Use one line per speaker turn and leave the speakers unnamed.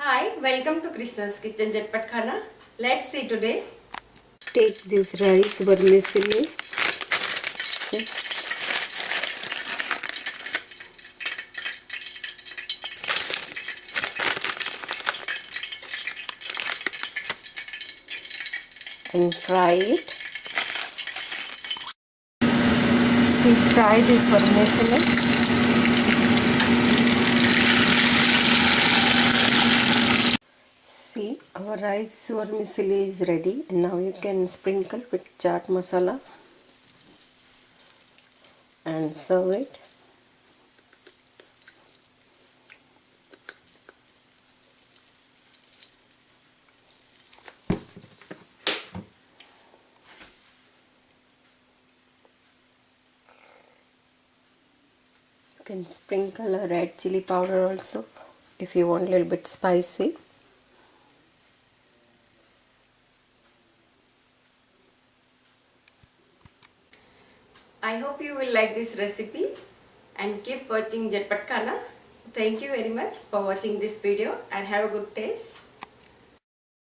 Hi, welcome to Krishna's Kitchen Jetpat Khana. Let's see today.
Take this rice vermicilli. See? And fry it. See, fry this vermicilli. See, our rice vermicilli is ready, and now you can sprinkle with chaat masala and serve it. You can sprinkle a red chilli powder also if you want a little bit spicy.
I hope you will like this recipe and keep watching Jetpat Khana. Thank you very much for watching this video and have a good taste.